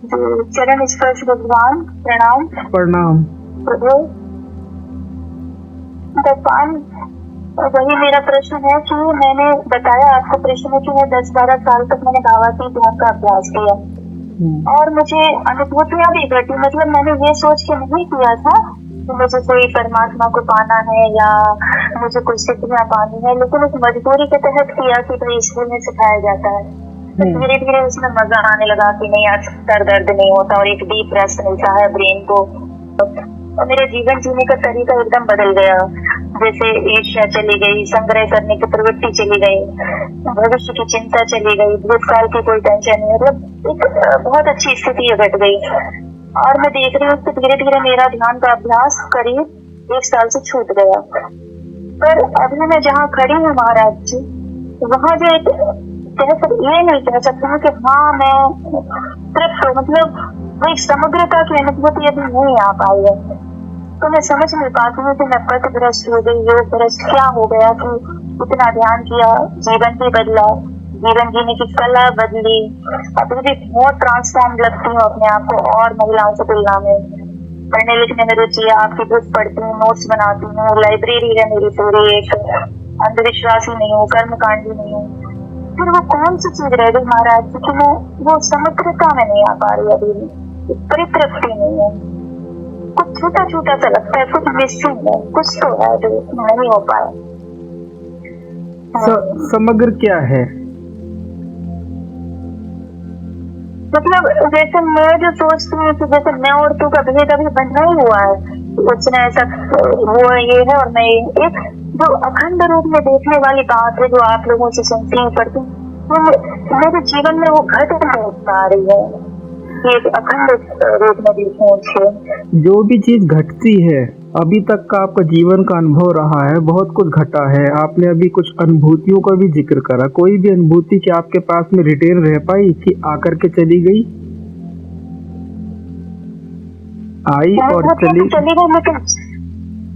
चरण स्पर्श भगवान, प्रणाम। प्रणाम। प्रभु भगवान, वही मेरा प्रश्न है कि मैंने बताया आपको प्रश्न है कि मैं 10-12 साल तक मैंने भावातीत ध्यान का अभ्यास किया और मुझे अनुभूतियां भी घटी। मतलब मैंने ये सोच के नहीं किया था कि मुझे कोई परमात्मा को पाना है या मुझे कोई सिद्धियां पानी है, लेकिन उस मजबूरी के तहत किया कि भाई स्कूल में सिखाया जाता है। तो धीरे धीरे उसमें मजा आने लगा कि नहीं, आज सर दर्द नहीं होता और एक डीप रेस्ट मिलता है ब्रेन को। और मेरे जीवन जीने का तरीका एकदम बदल गया। जैसे ईर्ष्या चली गई, संग्रह करने की प्रवृत्ति चली गई, भविष्य की चिंता चली गई, भूतकाल की कोई टेंशन नहीं। मतलब एक बहुत अच्छी स्थिति घट गई और मैं देख रही हूँ कि धीरे धीरे मेरा ध्यान का अभ्यास करीब 1 साल से छूट गया। पर अभी मैं जहाँ खड़ी हूँ महाराज जी, वहाँ जो एक ये नहीं कह सकता हूँ कि हाँ मैं तृप्त हूँ। मतलब वो एक समग्रता की अनुभूति अभी नहीं आ पाई है। तो मैं समझ नहीं पाती हूँ कि मैं पथभ्रष्ट हो गई, योग भ्रष्ट क्या हो गया कि इतना ध्यान किया, जीवन भी बदला, जीवन जीने की कला बदली। अभी भी बहुत ट्रांसफॉर्म लगती हूँ अपने आप को और महिलाओं से तुलना में। पढ़ने लिखने में रुचि है, आपकी बुक पढ़ती हूँ, नोट्स बनाती हूँ, लाइब्रेरी है मेरी पूरी। एक अंधविश्वासी नहीं हूँ, कर्मकांडी नहीं हूँ। फिर वो कौन सी चीज रह गई महाराज जी कि मैं वो समग्रता में नहीं आ पा रही, अभी भी परितृप्ति नहीं है। कुछ छोटा छोटा सा लगता है, कुछ मिसिंग है, कुछ तो है जो नहीं हो पाया। समग्र क्या है? मतलब जैसे मैं जो सोचती हूँ कि जैसे मैं और तू का भेद अभी बना ही हुआ है, उसने ऐसा वो ये है और मैं एक जो अखंड रूप में देखने वाली बात है जो आप लोगों से सुनती हूँ पढ़ती हूँ, वो मेरे जीवन में वो घट नहीं पा रही है। एक अखंड रूप में देखूं उसको। जो भी चीज घटती है, अभी तक का आपका जीवन का अनुभव रहा है, बहुत कुछ घटा है। आपने अभी कुछ अनुभूतियों का भी जिक्र करा। कोई भी अनुभूति क्या आपके पास में रिटेन रह पाई कि आकर के चली गई? आई और चली गई, लेकिन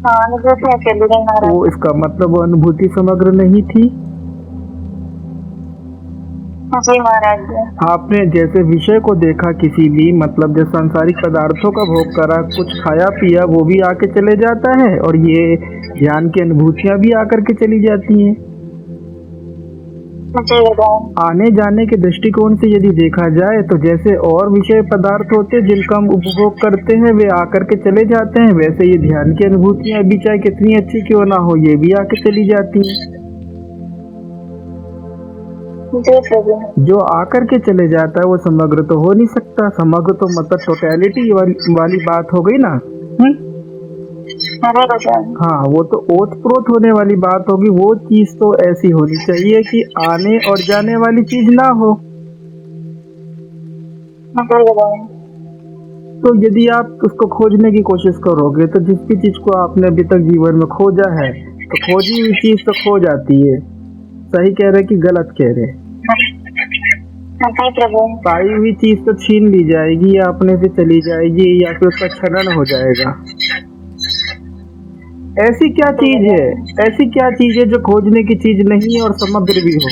हाँ अनुभूतियां चली गई। तो इसका मतलब वो अनुभूति समग्र नहीं थी। जी महाराज जी। आपने जैसे विषय को देखा किसी भी, मतलब जो सांसारिक पदार्थों का भोग करा, कुछ खाया पिया, वो भी आके चले जाता है और ये ज्ञान की अनुभूतियां भी आकर के चली जाती हैं। आने जाने के दृष्टिकोण से यदि देखा जाए तो जैसे और विषय पदार्थ होते हैं जिनका हम उपभोग करते हैं वे आकर के चले जाते हैं, वैसे ये ध्यान की अनुभूतियां भी चाहे कितनी अच्छी क्यों ना हो, ये भी आके चली जाती हैं। जो आकर के चले जाता है वो समग्र तो हो नहीं सकता। समग्र तो मतलब टोटलिटी वाली बात हो गई ना। हाँ, वो तो ओतप्रोत होने वाली बात होगी। वो चीज तो ऐसी होनी चाहिए कि आने और जाने वाली चीज ना हो। तो यदि आप उसको खोजने की कोशिश करोगे तो जिस भी चीज को आपने अभी तक जीवन में खोजा है, तो खोजी हुई चीज तो खो जाती है। सही कह रहे कि गलत कह रहे? पाई हुई चीज तो छीन ली जाएगी या अपने से चली जाएगी या फिर उसका छनन हो जाएगा। ऐसी क्या चीज है, ऐसी क्या चीज है जो खोजने की चीज नहीं है और समग्र भी हो?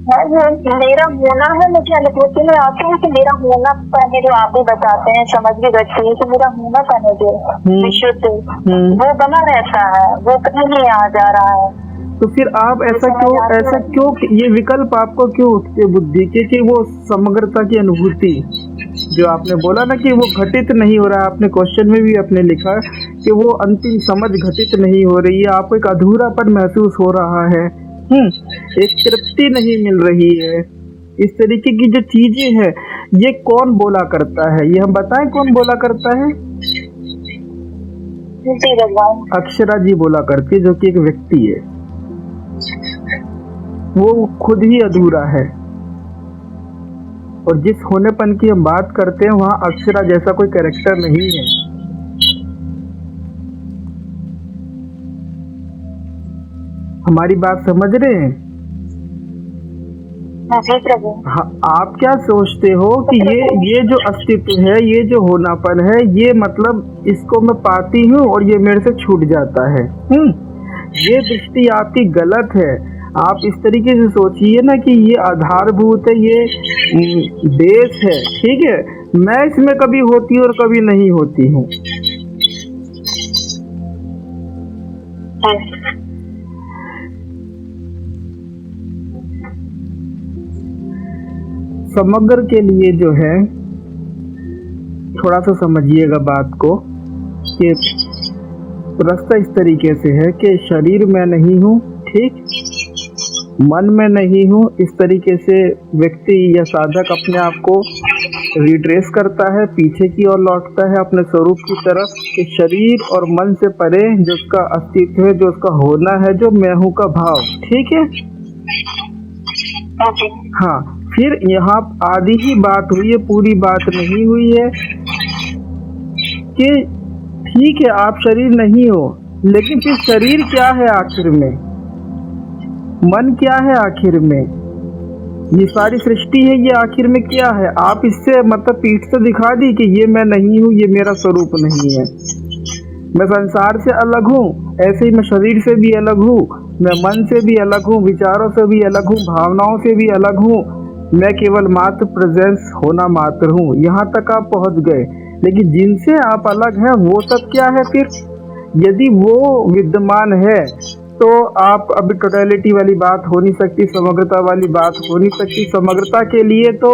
मेरा होना है, मुझे अनुभूति में आता है कि मेरा होना है, जो आप भी बताते हैं समझ भी घटती है कि मेरा होना है जो विशुद्ध वो बना रहता है, वो कहीं नहीं आ जा रहा है। तो फिर आप ऐसा क्यों ये विकल्प आपको क्यों उठते बुद्धि के कि वो समग्रता की अनुभूति जो आपने बोला ना कि वो घटित नहीं हो रहा है, आपने क्वेश्चन में भी आपने लिखा कि वो अंतिम समझ घटित नहीं हो रही है, आपको एक अधूरापन महसूस हो रहा है, एक तृप्ति नहीं मिल रही है। इस तरीके की जो चीजें हैं ये कौन बोला करता है, ये हम बताएं कौन बोला करता है? अक्षरा जी बोला करती है, जो कि एक व्यक्ति है, वो खुद ही अधूरा है। और जिस होनेपन की हम बात करते हैं वहाँ अक्षरा जैसा कोई कैरेक्टर नहीं है। हमारी बात समझ रहे हैं? हाँ, आप क्या सोचते हो कि ये जो अस्तित्व है, ये जो होनापन है, ये मतलब इसको मैं पाती हूँ और ये मेरे से छूट जाता है। ये दृष्टि आपकी गलत है। आप इस तरीके से सोचिए ना कि ये आधारभूत है, ये बेस है, ठीक है। मैं इसमें कभी होती और कभी नहीं होती हूँ। समग्र के लिए जो है थोड़ा सा समझिएगा बात को कि रास्ता इस तरीके से है कि शरीर में नहीं हूँ, ठीक, मन में नहीं हूँ। इस तरीके से व्यक्ति या साधक अपने आप को रिट्रेस करता है, पीछे की ओर लौटता है अपने स्वरूप की तरफ कि शरीर और मन से परे जो उसका अस्तित्व है, जो उसका होना है, जो मैं हूँ का भाव, ठीक है। हाँ, फिर यहाँ आधी ही बात हुई है, पूरी बात नहीं हुई है कि ठीक है आप शरीर नहीं हो, लेकिन फिर शरीर क्या है आखिर में, मन क्या है आखिर में, ये सारी सृष्टि है ये आखिर में क्या है। आप इससे मतलब पीठ से दिखा दी कि ये मैं नहीं हूँ, ये मेरा स्वरूप नहीं है, मैं संसार से अलग हूँ, ऐसे ही मैं शरीर से भी अलग हूँ, मैं मन से भी अलग हूँ, विचारों से भी अलग हूँ, भावनाओं से भी अलग हूँ, मैं केवल मात्र प्रेजेंस होना मात्र हूँ। यहाँ तक आप पहुँच गए, लेकिन जिनसे आप अलग हैं वो सब क्या है फिर? यदि वो विद्यमान है तो आप अभी टोटलिटी वाली बात हो नहीं सकती, समग्रता वाली बात हो नहीं सकती। समग्रता के लिए तो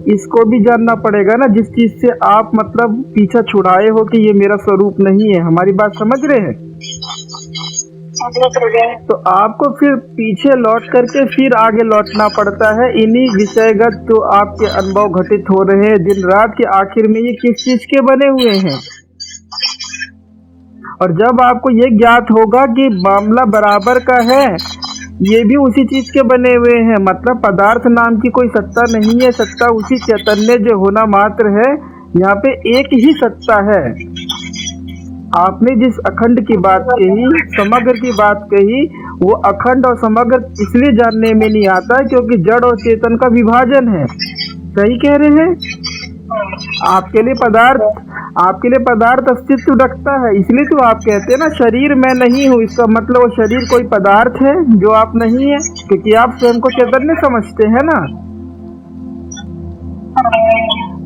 इसको भी जानना पड़ेगा ना, जिस चीज से आप मतलब पीछा छुड़ाए हो कि ये मेरा स्वरूप नहीं है। हमारी बात समझ रहे हैं? तो आपको फिर पीछे लौट करके फिर आगे लौटना पड़ता है। इन्हीं विषयगत जो आपके अनुभव घटित हो रहे हैं दिन रात के, आखिर में ये किस चीज के बने हुए हैं? और जब आपको ये ज्ञात होगा कि मामला बराबर का है, ये भी उसी चीज के बने हुए हैं, मतलब पदार्थ नाम की कोई सत्ता नहीं है, सत्ता उसी चैतन्य जो होना मात्र है। यहाँ पे एक ही सत्ता है। आपने जिस अखंड की बात कही, समग्र की बात कही, वो अखंड और समग्र इसलिए जानने में नहीं आता क्योंकि जड़ और चेतन का विभाजन है। सही कह रहे हैं? आपके लिए पदार्थ अस्तित्व रखता है, इसलिए तो आप कहते हैं ना शरीर मैं नहीं हूँ। इसका मतलब वो शरीर कोई पदार्थ है जो आप नहीं है, क्योंकि आप स्वयं को चैतन्य समझते हैं ना।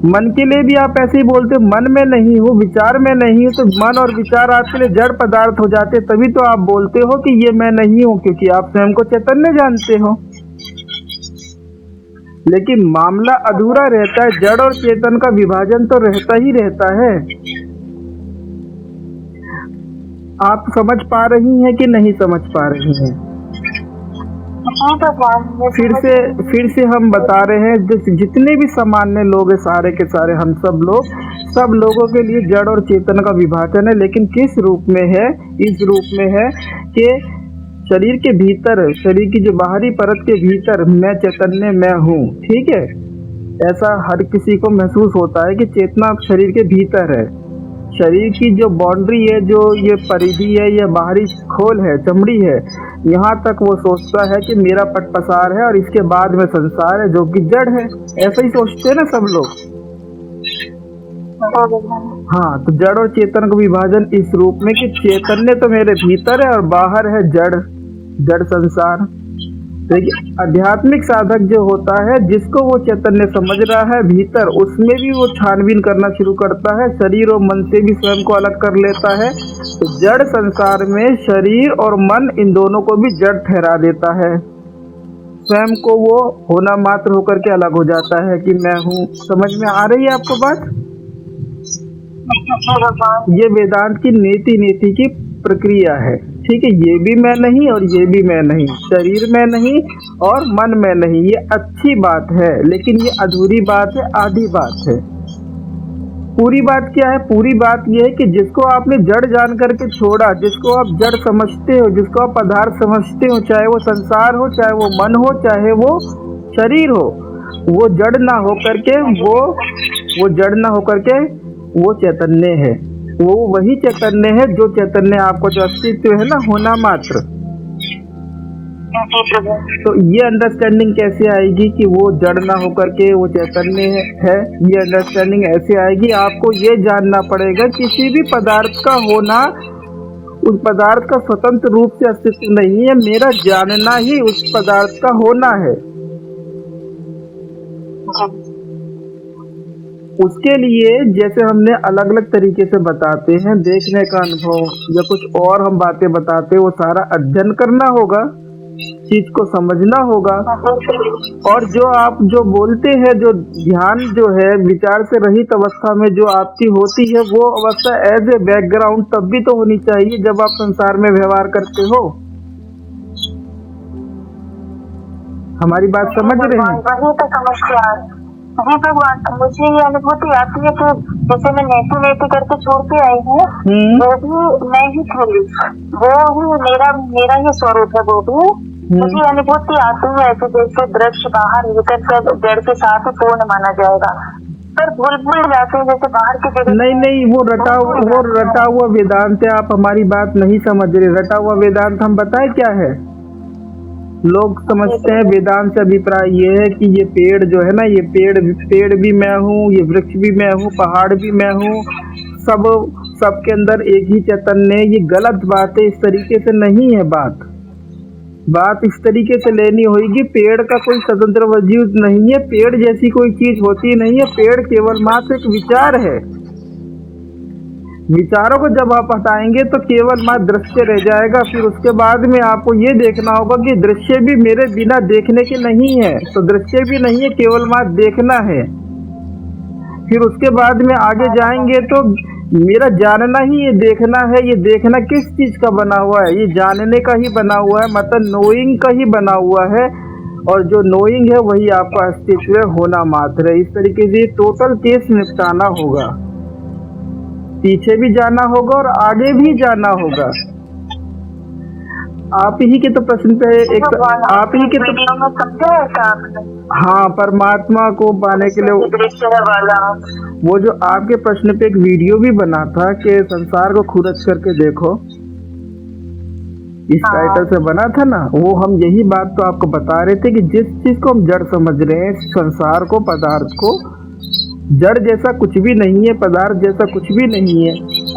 मन के लिए भी आप ऐसे ही बोलते, मन में नहीं हूँ, विचार में नहीं हूँ, तो मन और विचार आपके लिए जड़ पदार्थ हो जाते, तभी तो आप बोलते हो कि ये मैं नहीं हूँ, क्योंकि आप स्वयं को चैतन्य जानते हो। लेकिन मामला अधूरा रहता है, जड़ और चेतन का विभाजन तो रहता ही रहता है। आप समझ पा रही हैं कि नहीं समझ पा रही हैं? फिर से हम बता रहे हैं, जितने भी सामान्य लोग हैं सारे के सारे, हम सब लोगों के लिए जड़ और चेतन का विभाजन है। लेकिन किस रूप में है? इस रूप में है कि शरीर के भीतर, शरीर की जो बाहरी परत के भीतर मैं चैतन्य मैं हूँ, ठीक है। ऐसा हर किसी को महसूस होता है कि चेतना शरीर के भीतर है। शरीर की जो बाउंड्री है, जो ये परिधि है, ये बाहरी खोल है, चमड़ी है, यहाँ तक वो सोचता है कि मेरा पट पसार है और इसके बाद में संसार है जो कि जड़ है। ऐसा ही सोचते हैं ना सब लोग। हाँ, तो जड़ और चेतन का विभाजन इस रूप में कि चैतन्य तो मेरे भीतर है और बाहर है जड़ संसार। देखिए, आध्यात्मिक साधक जो होता है, जिसको वो चैतन्य समझ रहा है भीतर, उसमें भी वो छानबीन करना शुरू करता है, शरीर और मन से भी स्वयं को अलग कर लेता है। तो जड़ संसार में शरीर और मन, इन दोनों को भी जड़ ठहरा देता है। स्वयं को वो होना मात्र होकर के अलग हो जाता है कि मैं हूँ। समझ में आ रही है आपको बात? ये वेदांत की नीति की प्रक्रिया है, ठीक है। ये भी मैं नहीं और ये भी मैं नहीं, शरीर में नहीं और मन में नहीं। ये अच्छी बात है, लेकिन ये अधूरी बात है, आधी बात है। पूरी बात क्या है? पूरी बात ये है कि जिसको आपने जड़ जान करके छोड़ा, जिसको आप जड़ समझते हो, जिसको आप पदार्थ समझते हो, चाहे वो संसार हो, चाहे वो मन हो, चाहे वो शरीर हो, वो जड़ ना हो करके वो जड़ ना हो करके वो चैतन्य है। वो वही चैतन्य है जो चैतन्य आपको जो अस्तित्व है ना, होना मात्र। तो ये अंडरस्टैंडिंग कैसे आएगी कि वो जड़ ना होकर के वो चैतन्य है? ये अंडरस्टैंडिंग ऐसे आएगी, आपको ये जानना पड़ेगा किसी भी पदार्थ का होना उस पदार्थ का स्वतंत्र रूप से अस्तित्व नहीं है, मेरा जानना ही उस पदार्थ का होना है। उसके लिए जैसे हमने अलग अलग तरीके से बताते हैं, देखने का अनुभव या कुछ और हम बातें बताते हैं, वो सारा अध्ययन करना होगा, चीज को समझना होगा। और जो आप जो बोलते हैं, जो ध्यान जो है विचार से रहित अवस्था में जो आपकी होती है, वो अवस्था एज ए बैकग्राउंड तब भी तो होनी चाहिए जब आप संसार में व्यवहार करते हो। हमारी बात समझ रहे हैं? वही तो समस्या है। जी भगवान, मुझे ये अनुभूति आती है कि जैसे मैं नेति नेति करके छोड़ के आई हूँ, वो भी मैं ही थी, वो ही मेरा ही स्वरूप है। वो भी मुझे अनुभूति आती है कि जैसे दृश्य बाहर भीतर सब जड़ के साथ ही पूर्ण माना जाएगा, पर भूल जाते हैं जैसे बाहर की जगह। नहीं, वो रटा हुआ वेदांत है। आप हमारी बात नहीं समझ रहे। रटा हुआ वेदांत हम बताए क्या है? लोग समझते हैं वेदांत से अभिप्राय ये है कि ये पेड़ जो है ना, ये पेड़ भी मैं हूँ, ये वृक्ष भी मैं हूँ, पहाड़ भी मैं हूँ, सबके अंदर एक ही चैतन्य। ये गलत बात है। इस तरीके से नहीं है बात इस तरीके से लेनी होगी। पेड़ का कोई स्वतंत्र वजूद नहीं है, पेड़ जैसी कोई चीज होती नहीं है। पेड़ केवल मात्र एक विचार है। विचारों को जब आप हटाएंगे तो केवल मात्र दृश्य रह जाएगा। फिर उसके बाद में आपको ये देखना होगा कि दृश्य भी मेरे बिना देखने के नहीं है, तो दृश्य भी नहीं है, केवल मात्र देखना है। फिर उसके बाद में आगे जाएंगे तो मेरा जानना ही ये देखना है। ये देखना किस चीज का बना हुआ है? ये जानने का ही बना हुआ है, मतलब नोइंग का ही बना हुआ है। और जो नोइंग है वही आपका अस्तित्व होना मात्र है। इस तरीके से टोटल केस निपटाना होगा। पीछे भी जाना होगा और आगे भी जाना होगा। आप ही के तो प्रश्न पे आप ही के तो हाँ, परमात्मा को पाने के लिए वो जो आपके प्रश्न पे एक वीडियो भी बना था कि संसार को खुरच करके देखो, इस टाइटल से बना था ना, वो हम यही बात तो आपको बता रहे थे कि जिस चीज को हम जड़ समझ रहे हैं, संसार को, पदार्थ को, जड़ जैसा कुछ भी नहीं है, पदार्थ जैसा कुछ भी नहीं है।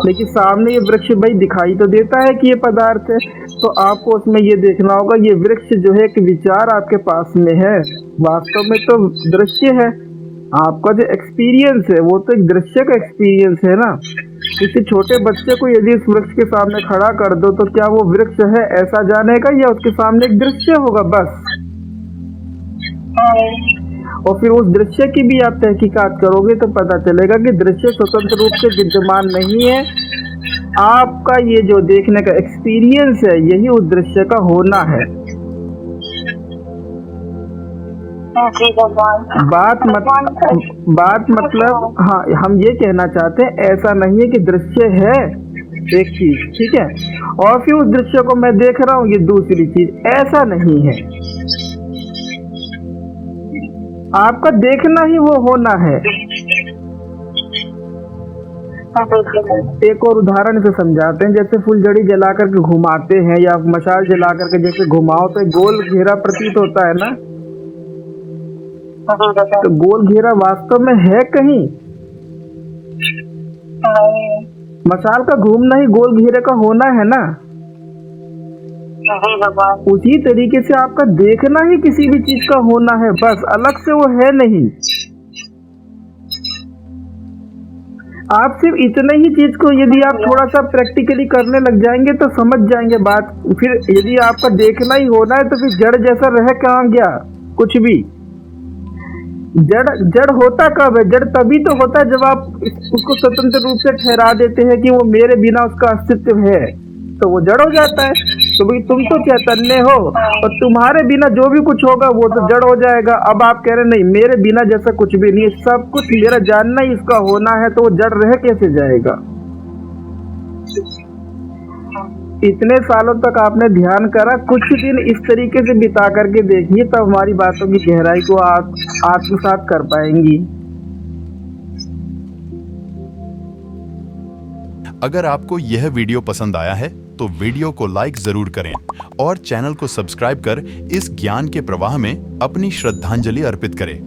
लेकिन सामने ये वृक्ष भाई दिखाई तो देता है कि ये पदार्थ है, तो आपको उसमें ये देखना होगा ये वृक्ष जो है एक विचार आपके पास में है, वास्तव में तो दृश्य है। आपका जो एक्सपीरियंस है वो तो एक दृश्य का एक्सपीरियंस है ना। किसी छोटे बच्चे को यदि इस वृक्ष के सामने खड़ा कर दो तो क्या वो वृक्ष है ऐसा जानेगा, या उसके सामने एक दृश्य होगा बस। और फिर उस दृश्य की भी आप तहकीकात करोगे तो पता चलेगा कि दृश्य स्वतंत्र रूप से विद्यमान नहीं है। आपका ये जो देखने का एक्सपीरियंस है यही उस दृश्य का होना है। बात मतलब हाँ, हम ये कहना चाहते हैं ऐसा नहीं है कि दृश्य है एक चीज, ठीक है, और फिर उस दृश्य को मैं देख रहा हूँ ये दूसरी चीज, ऐसा नहीं है। आपका देखना ही वो होना है। एक और उदाहरण से समझाते हैं। जैसे फुलझड़ी जला करके घुमाते हैं या मशाल जला करके जैसे घुमाओ तो गोल घेरा प्रतीत होता है ना, तो गोल घेरा वास्तव में है कहीं? मशाल का घूमना ही गोल घेरे का होना है ना। उसी तरीके से आपका देखना ही किसी भी चीज का होना है, बस अलग से वो है नहीं। आप सिर्फ इतने ही चीज को यदि आप थोड़ा सा प्रैक्टिकली करने लग जाएंगे तो समझ जाएंगे बात। फिर यदि आपका देखना ही होना है तो फिर जड़ जैसा रह कहाँ गया कुछ भी। जड़ होता कब है? जड़ तभी तो होता है जब आप उसको स्वतंत्र रूप से ठहरा देते हैं कि वो मेरे बिना उसका अस्तित्व है, तो वो जड़ हो जाता है। तो भाई तुम तो चैतन्य हो और तुम्हारे बिना जो भी कुछ होगा वो तो जड़ हो जाएगा। अब आप कह रहे नहीं मेरे बिना जैसा कुछ भी नहीं है, सब कुछ मेरा जानना ही इसका होना है, तो वो जड़ रह कैसे जाएगा? इतने सालों तक आपने ध्यान करा, कुछ दिन इस तरीके से बिता करके देखिए, तब हमारी बातों की गहराई को आप आत्मसात कर पाएंगी। अगर आपको यह वीडियो पसंद आया है तो वीडियो को लाइक जरूर करें और चैनल को सब्सक्राइब कर इस ज्ञान के प्रवाह में अपनी श्रद्धांजलि अर्पित करें।